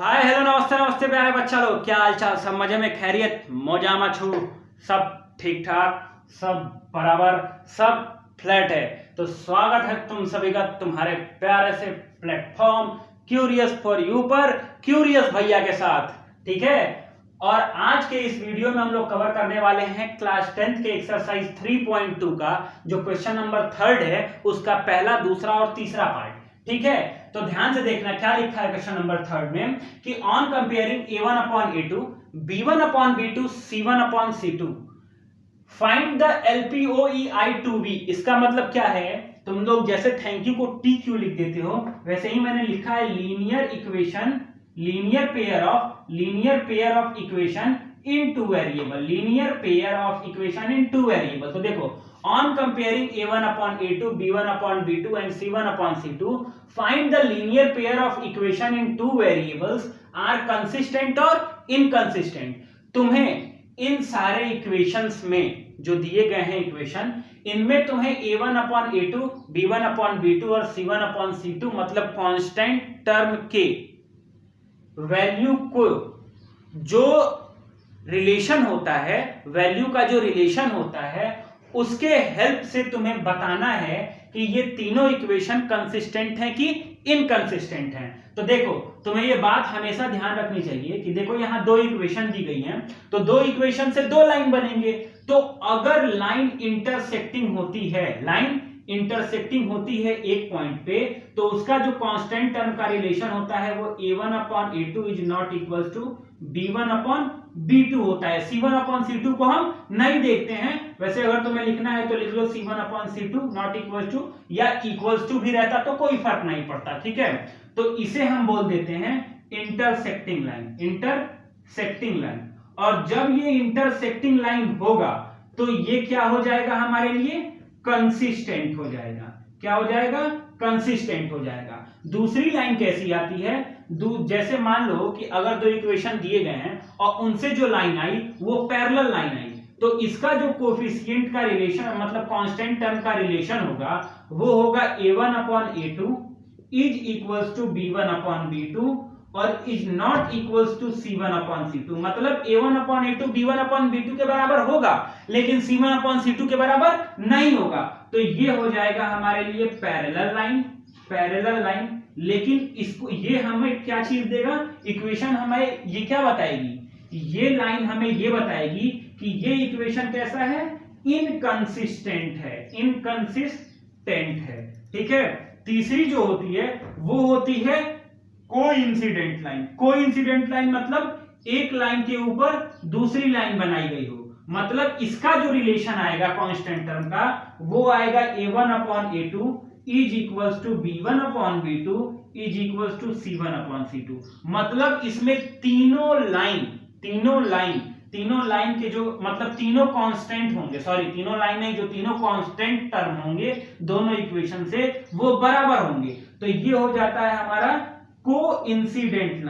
Hi hello नमस्ते नमस्ते प्यारे बच्चा लोग, क्या हाल चाल? सब मजे में, खैरियत, मौजामा छू, सब ठीक ठाक, सब बराबर, सब फ्लैट है। तो स्वागत है तुम सभी का तुम्हारे प्यारे से प्लेटफॉर्म क्यूरियस फॉर यू पर क्यूरियस भैया के साथ, ठीक है। और आज के इस वीडियो में हम लोग कवर करने वाले हैं क्लास 10th के एक्सरसाइज 3.2 का जो क्वेश्चन नंबर 3 है, उसका पहला, दूसरा और तीसरा पार्ट, ठीक है। तो ध्यान से देखना क्या लिखा है क्वेश्चन नंबर 3 में कि on comparing a1 upon a2, b1 upon b2, c1 upon c2, find the LPOEI to be. इसका मतलब क्या है? तुम लोग जैसे थैंक यू को टी क्यू लिख देते हो, वैसे ही मैंने लिखा है linear equation, linear pair of equation in two variable, linear pair of equation in two variable. तो देखो, on comparing a1 upon a2, b1 upon b2 and c1 upon c2, find the linear pair of equation in two variables are consistent or inconsistent। तुम्हें इन सारे equations में जो दिए गए हैं equation, इनमें तुम्हें a1 upon a2, b1 upon b2 और c1 upon c2 मतलब कांस्टेंट टर्म के वैल्यू को जो रिलेशन होता है, वैल्यू का जो रिलेशन होता है, उसके हेल्प से तुम्हें बताना है कि ये तीनों इक्वेशन कंसिस्टेंट हैं कि इनकंसिस्टेंट हैं। तो देखो, तुम्हें ये बात हमेशा ध्यान रखनी चाहिए कि देखो यहां दो इक्वेशन दी गई हैं, तो दो इक्वेशन से दो लाइन बनेंगे। तो अगर लाइन इंटरसेक्टिंग होती है एक पॉइंट पे, तो उसका जो कांस्टेंट टर्म का रिलेशन होता है वो a1 upon a2 is not equal to b1 upon b2 होता है। c1 upon c2 को हम नहीं देखते हैं, वैसे अगर तुम्हें लिखना है तो लिख लो c1 upon c2 not equal to, या इक्वल्स टू भी रहता तो कोई फर्क नहीं पड़ता, ठीक है। तो इसे हम बोल देते हैं इंटरसेक्टिंग लाइन। और जब ये इंटरसेक्टिंग लाइन होगा तो ये क्या हो जाएगा हमारे लिए? कंसिस्टेंट हो जाएगा। क्या हो जाएगा? कंसिस्टेंट हो जाएगा। दूसरी लाइन कैसी आती है? जैसे मान लो कि अगर दो इक्वेशन दिए गए हैं और उनसे जो लाइन आई वो पैरेलल लाइन आई, तो इसका जो कोफिशिएंट का रिलेशन मतलब कांस्टेंट टर्म का रिलेशन होगा वो होगा a1 upon a2 is equals to b1 upon b2 और is not equals to c1 upon c2। मतलब a1 upon a2 b1 upon b2 के बराबर होगा, लेकिन c1 upon c2 के बराबर नहीं होगा। तो ये हो जाएगा हमारे लिए पैरेलल लाइन। लेकिन इसको ये हमें क्या चीज देगा? इक्वेशन हमें ये क्या बताएगी? ये लाइन हमें ये बताएगी कि ये इक्वेशन कैसा है? इनकंसिस्टेंट है, ठीक है। तीसरी जो होती है वो होती है कोइंसिडेंट लाइन मतलब एक लाइन के ऊपर दूसरी लाइन बनाई गई हो। मतलब इसका जो रिलेशन आएगा कांस्टेंट टर्म का वो आएगा a1 upon a2 is equals to b1 upon b2 is equals to c1 upon c2। मतलब इसमें तीनों लाइन के जो मतलब तीनों कांस्टेंट होंगे, तीनों लाइन नहीं, जो तीनों कांस्टेंट टर्म होंगे दोनों इक्वेशन से वो बराबर होंगे। तो ये हो जाता है हमारा कोइंसिडेंट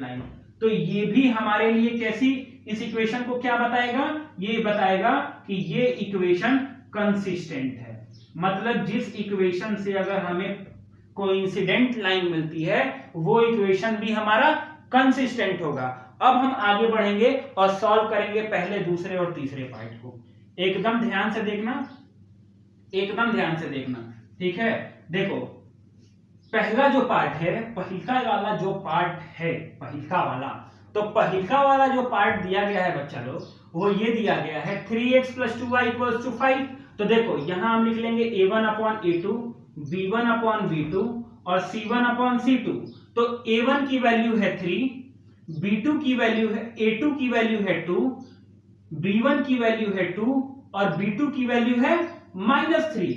लाइन। तो ये भी हमारे लिए कैसी, इस इक्वेशन को क्या बताएगा? ये बताएगा कि ये इक्वेशन कंसिस्टेंट है। मतलब जिस इक्वेशन से अगर हमें कोइंसिडेंट लाइन मिलती है वो इक्वेशन भी हमारा कंसिस्टेंट होगा। अब हम आगे बढ़ेंगे और सॉल्व करेंगे पहले, दूसरे और तीसरे पार्ट को। एकदम ध्यान से देखना, ठीक है। देखो, पहला जो पार्ट है, पहिलका वाला जो पार्ट दिया गया है बच्चा लोग, वो ये दिया गया है 3x + 2y = 5। तो देखो यहां हम लिख लेंगे a1 upon a2, b1 upon b2 और c1 upon c2। तो a1 की वैल्यू है 3, b2 की वैल्यू है, a2 की वैल्यू है 2, b1 की वैल्यू है 2 और b2 की वैल्यू है -3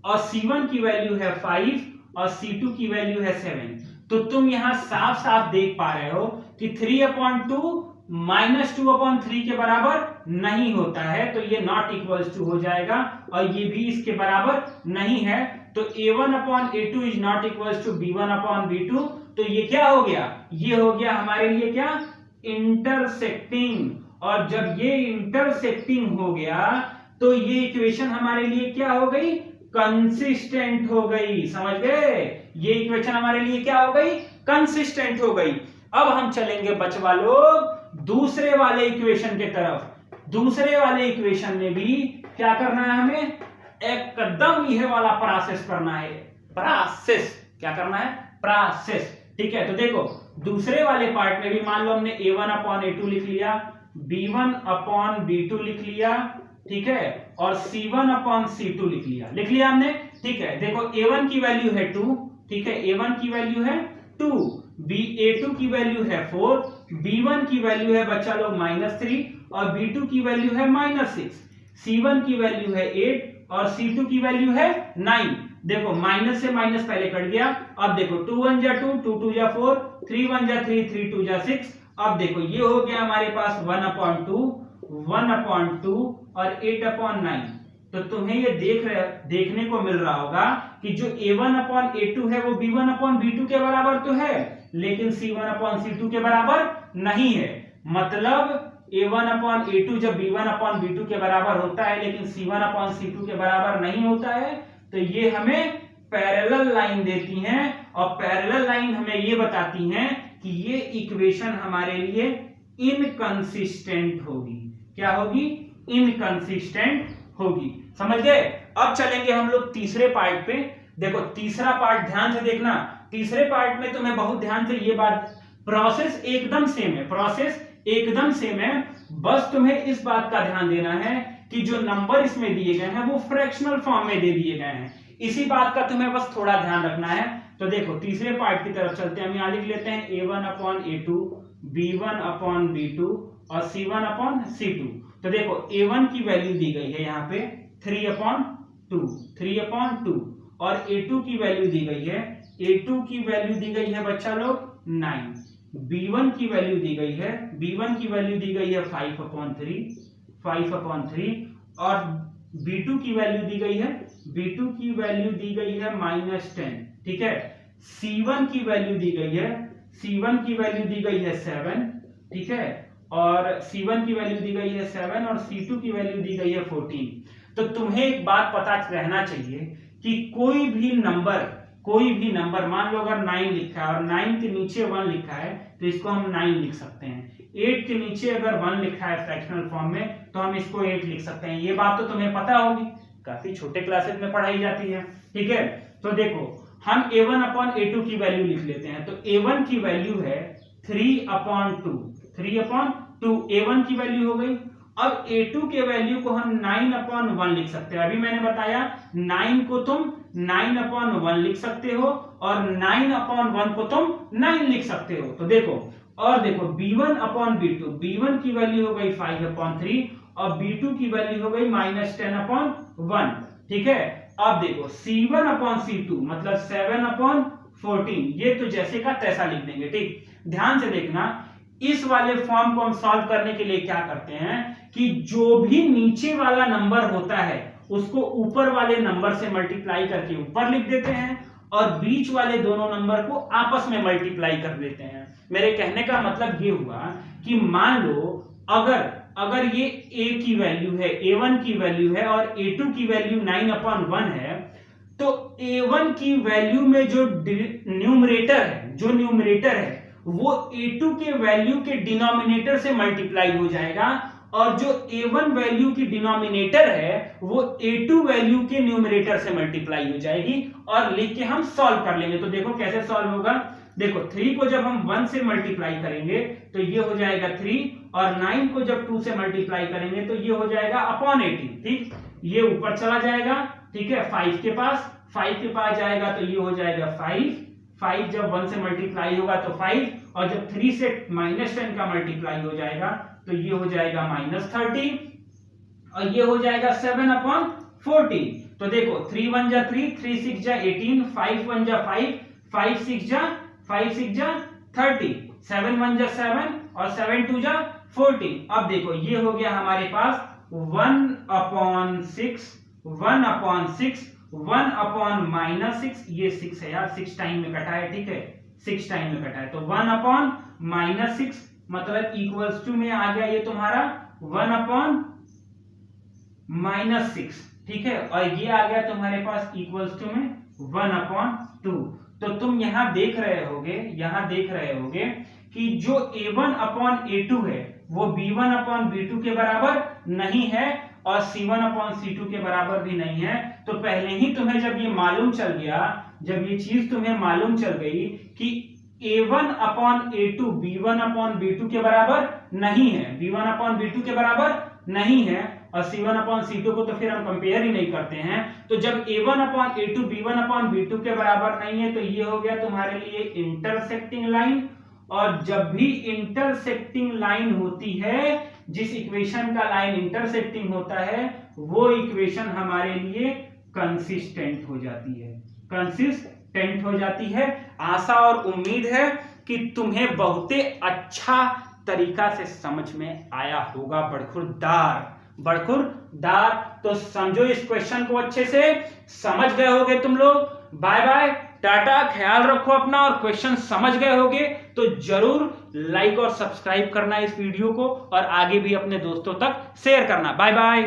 और c1 की वैल्यू है 5 और c2 की वैल्यू है 7। तो तुम यहां साफ साफ देख पा रहे हो कि 3/2 -2/3 के बराबर नहीं होता है, तो ये नॉट इक्वल्स टू हो जाएगा और ये भी इसके बराबर नहीं है। तो a1 upon a2 is not equals to b1 upon b2। तो ये क्या हो गया? ये हो गया हमारे लिए क्या? इंटरसेक्टिंग। और जब ये इंटरसेक्टिंग हो गया तो ये इक्वेशन हमारे लिए क्या हो गई? कंसिस्टेंट हो गई। समझ गए? ये इक्वेशन हमारे लिए क्या हो गई? कंसिस्टेंट हो गई। अब हम चलेंगे बचवा लोग दूसरे वाले इक्वेशन की तरफ। दूसरे वाले इक्वेशन में भी क्या करना है, हमें एकदम यह वाला प्रोसेस करना है। प्रोसेस क्या करना है, प्रोसेस। ठीक है, तो देखो दूसरे वाले पार्ट में भी मान लो हमने a1 अपॉन a2 लिख लिया, b1 अपॉन b2 लिख लिया, ठीक है, और c1 अपॉन c2 लिख लिया हमने। ठीक है, देखो a1 की वैल्यू है 2, ठीक है, a1 की वैल्यू है 2, a2 की वैल्यू है 4, b1 की वैल्यू है बच्चा लोग -3 और b2 की वैल्यू है -6, c1 की वैल्यू है 8 और c2 की वैल्यू है 9। देखो माइनस से माइनस पहले कट गया। अब देखो 2 1 जा 2, 2 2 जा 4, 3 1 जा 3, 3 2 जा 6। अब देखो ये हो गया हमारे पास 1/2, 1/2 और 8/9। तो तुम्हें ये देखने को मिल रहा होगा कि जो a1 अपॉन a2 है वो b1 अपॉन b2 के बराबर तो है, लेकिन c1 अपॉन c2 के बराबर नहीं है। मतलब a1 अपॉन a2 जब b1 अपॉन b2 के बराबर होता है लेकिन c1 अपॉन c2 के बराबर नहीं होता है, तो ये हमें पैरेलल लाइन देती हैं और पैरेलल लाइन हमें ये बताती हैं कि ये इक्वेशन हमारे लिए इनकंसिस्टेंट होगी। क्या होगी, इनकंसिस्टेंट होगी। समझ गए। अब चलेंगे हम लोग तीसरे पार्ट पे। देखो तीसरा पार्ट ध्यान से देखना। तीसरे पार्ट में तुम्हें बहुत ध्यान से ये बात, प्रोसेस एकदम सेम है, प्रोसेस एकदम सेम है, बस तुम्हें इस बात का ध्यान देना है कि जो नंबर इसमें दिए गए हैं वो फ्रैक्शनल फॉर्म में दे दिए गए हैं। इसी बात का तुम्हें बस थोड़ा ध्यान रखना है। तो देखो तीसरे पार्ट की तरफ चलते हैं। हम यहां लिख लेते हैं a1 upon a2, b1 upon b2 और c1 अपॉन c2। तो देखो a1 की वैल्यू दी गई है यहाँ पे 3/2 और a2 की वैल्यू दी गई है, a2 की वैल्यू दी गई है बच्चा लोग 9। b1 की वैल्यू दी गई है, b1 की वैल्यू दी गई है 5/3 और b2 की वैल्यू दी गई है, b2 की वैल्यू दी गई है -10। ठीक है, c1 की वैल्यू दी गई है, c1 की वैल्यू दी गई है 7। ठीक है, और c1 की वैल्यू दी गई है 7 और c2 की वैल्यू दी गई है 14। तो तुम्हें एक बात पता रहना चाहिए कि कोई भी नंबर मान लो अगर 9 लिखा है और 9 के नीचे 1 लिखा है तो इसको हम 9 लिख सकते हैं। 8 के नीचे अगर 1 लिखा है फ्रैक्शनल फॉर्म में तो हम इसको 8 लिख सकते हैं। ये बात तो तुम्हें पता होगी, काफी छोटे क्लासेस में पढ़ाई जाती है। ठीक है, तो देखो हम a1 अपॉन a2 की वैल्यू लिख लेते हैं। तो a1 की वैल्यू है 3/2, a1 की वैल्यू हो गई। अब a2 के वैल्यू को हम 9/1 लिख सकते हैं। अभी मैंने बताया 9 को तुम 9/1 लिख सकते हो और 9/1 को तुम 9 लिख सकते हो। तो देखो b1 अपॉन b1 की वैल्यू हो गई 5/3 और b2 की वैल्यू हो गई -10/1। ठीक है, अब देखो c1 अपॉन c2 मतलब 7/14, ये तो जैसे का तैसा लिख देंगे। ठीक, ध्यान से देखना, इस वाले फॉर्म को हम सॉल्व करने के लिए क्या करते हैं कि जो भी नीचे वाला नंबर होता है उसको ऊपर वाले नंबर से मल्टीप्लाई करके ऊपर लिख देते हैं और बीच वाले दोनों नंबर को आपस में मल्टीप्लाई कर देते हैं। मेरे कहने का मतलब ये हुआ कि मान लो अगर ये a की वैल्यू है, a1 की वैल्यू है और a2 की वैल्यू 9/1 है, तो a1 की वैल्यू में जो न्यूमरेटर है वो a2 के वैल्यू के डिनोमिनेटर से मल्टीप्लाई हो जाएगा और जो a1 वैल्यू की डिनोमिनेटर है वो a2 वैल्यू के न्यूमरेटर से मल्टीप्लाई हो जाएगी और लिख के हम सॉल्व कर लेंगे। तो देखो कैसे सॉल्व होगा। देखो 3 को जब हम 1 से मल्टीप्लाई करेंगे तो ये हो जाएगा 3 और 9 को जब 2 से मल्टीप्लाई करेंगे तो ये हो जाएगा अपॉन 18। ठीक, ये ऊपर चला जाएगा। ठीक है, 5 के पास जाएगा तो ये हो जाएगा 5 जब 1 से मल्टीप्लाई होगा तो 5 और जब 3 से -10 का मल्टीप्लाई हो जाएगा तो ये हो जाएगा -30 और ये हो जाएगा 7/14। तो देखो 3 1 जा 3, 3 6 जा 18, 5 1 जा 5, 5 6 जा 30, 7 1 जा 7 और 7 2 जा 14। अब देखो ये हो गया हमारे पास 1/6, 1/6, ये 6 है यार, 6 टाइम में कटा है। ठीक है, 6 टाइम में कटा है तो 1/6 मतलब इक्वल्स टू में आ गया ये तुम्हारा 1/6। ठीक है, और ये आ गया तुम्हारे पास इक्वल्स टू में 1/2। तो तुम यहाँ देख रहे होगे कि जो a1 अपॉन a2 है वो b1 अपॉन b2 के बराबर नहीं है और c1 अपॉन c2 के बराबर भी नहीं है। तो पहले ही तुम्हें जब ये मालूम चल गया, जब ये चीज तुम्हें मालूम चल गई कि a1 upon a2 b1 upon b2 के बराबर नहीं है, b1 अपॉन b2 के बराबर नहीं है और c1 अपॉन c2 को तो फिर हम कंपेयर ही नहीं करते हैं। तो जब a1 upon a2 b1 upon b2 के बराबर नहीं है तो ये हो गया तुम्हारे लिए इंटरसेक्टिंग लाइन। और जब भी इंटरसेक्टिंग लाइन होती है, जिस इक्वेशन का लाइन इंटरसेक्टिंग होता है वो इक्वेशन हमारे लिए कंसिस्टेंट हो जाती है। आशा और उम्मीद है कि तुम्हें बहुत अच्छा तरीका से समझ में आया होगा। बड़खुरदार। तो समझो इस क्वेश्चन को अच्छे से, समझ गए होगे तुम लोग। बाय बाय, टाटा, ख्याल रखो अपना। और क्वेश्चन समझ गए होगे तो जरूर लाइक और सब्सक्राइब करना इस वीडियो को और आगे भी अपने दोस्तों तक शेयर करना। Bye bye.